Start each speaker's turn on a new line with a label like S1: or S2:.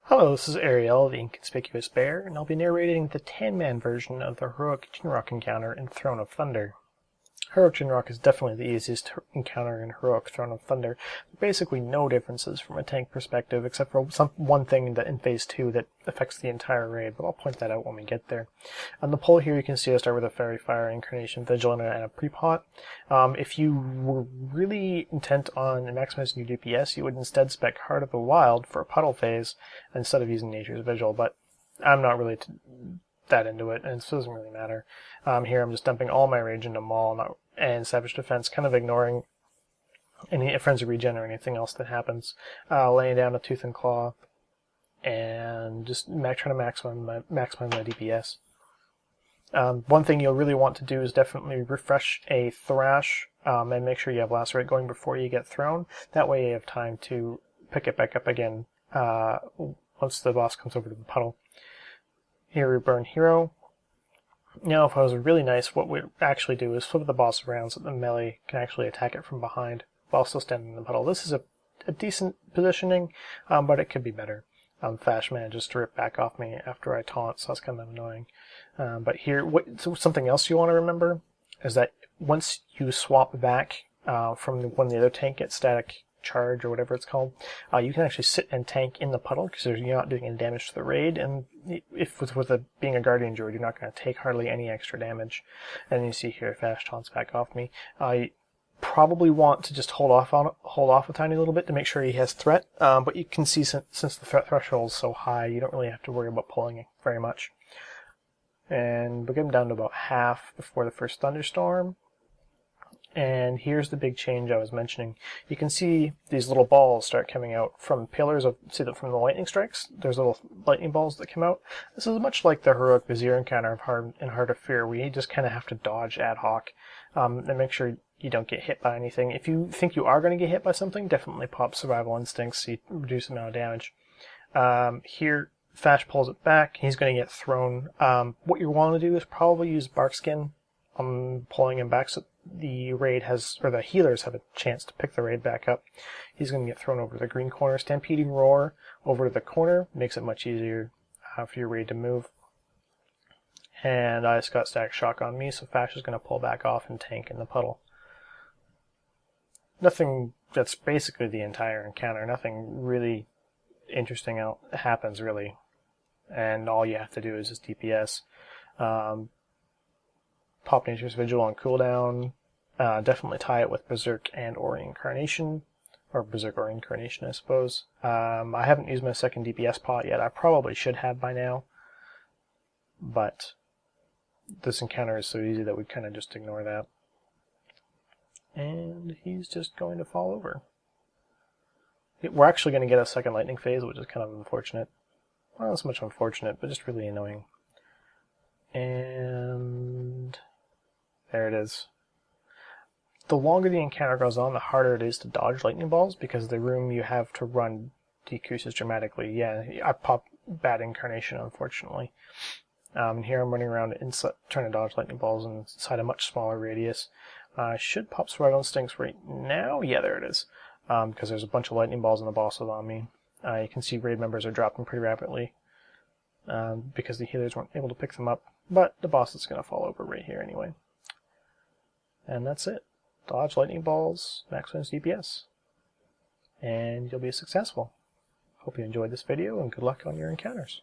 S1: Hello, this is Arielle, the Inconspicuous Bear, and I'll be narrating the 10-man version of the Heroic Jin'Rokh encounter in Throne of Thunder. Heroic Jin'Rokh is definitely the easiest encounter in Heroic Throne of Thunder. Basically no differences from a tank perspective, except for one thing that in Phase 2 that affects the entire raid, but I'll point that out when we get there. On the poll here, you can see I start with a Fairy Fire, Incarnation, Vigilant, and a Pre-Pot. If you were really intent on maximizing your DPS, you would instead spec Heart of the Wild for a Puddle phase instead of using Nature's Vigil, but I'm not really that into it, and it doesn't really matter. Here I'm just dumping all my rage into Maul and Savage Defense, kind of ignoring any Frenzy Regen or anything else that happens. Laying down a Tooth and Claw, and just trying to maximize my DPS. One thing you'll really want to do is definitely refresh a Thrash, and make sure you have Lacerate going before you get thrown. That way you have time to pick it back up again once the boss comes over to the puddle. Here we burn Hero. Now if I was really nice, what we'd actually do is flip the boss around so that the melee can actually attack it from behind while still standing in the puddle. This is a decent positioning, but it could be better. Fash manages to rip back off me after I taunt, so that's kind of annoying. But here, something else you want to remember is that once you swap back from when the other tank gets static charge or whatever it's called, you can actually sit and tank in the puddle because you're not doing any damage to the raid, and if being a Guardian Druid, you're not going to take hardly any extra damage. And you see here, Fash taunts back off me. You probably want to just hold off a tiny little bit to make sure he has threat, but you can see since the threat threshold is so high, you don't really have to worry about pulling it very much. And we'll get him down to about half before the first thunderstorm. And here's the big change I was mentioning. You can see these little balls start coming out from pillars from the lightning strikes. There's little lightning balls that come out. This is much like the Heroic Vizier encounter in Heart of Fear, where you just kind of have to dodge ad hoc and make sure you don't get hit by anything. If you think you are going to get hit by something, definitely pop Survival Instincts so you reduce the amount of damage. Here, Fash pulls it back. He's going to get thrown. What you want to do is probably use Barkskin pulling him back so the healers have a chance to pick the raid back up. He's going to get thrown over to the green corner. Stampeding Roar over to the corner makes it much easier for your raid to move. And I just got Static Shock on me, so Fash is going to pull back off and tank in the puddle. That's basically the entire encounter. Nothing really interesting happens, really. And all you have to do is just DPS. Pop Nature's Vigil on cooldown. Definitely tie it with Berserk or Incarnation. Or Berserk or Incarnation, I suppose. I haven't used my second DPS pot yet. I probably should have by now. But this encounter is so easy that we kind of just ignore that. And he's just going to fall over. We're actually going to get a second lightning phase, which is kind of unfortunate. Well, not so much unfortunate, but just really annoying. And there it is. The longer the encounter goes on, the harder it is to dodge lightning balls because the room you have to run decreases dramatically. Yeah, I popped bad Incarnation, unfortunately. Here I'm running around trying to dodge lightning balls inside a much smaller radius. I should pop Survival Instincts right now. Yeah, there it is. Because there's a bunch of lightning balls and the boss is on me. You can see raid members are dropping pretty rapidly because the healers weren't able to pick them up. But the boss is going to fall over right here anyway. And that's it. Dodge lightning balls, maximize DPS. And you'll be successful. Hope you enjoyed this video and good luck on your encounters.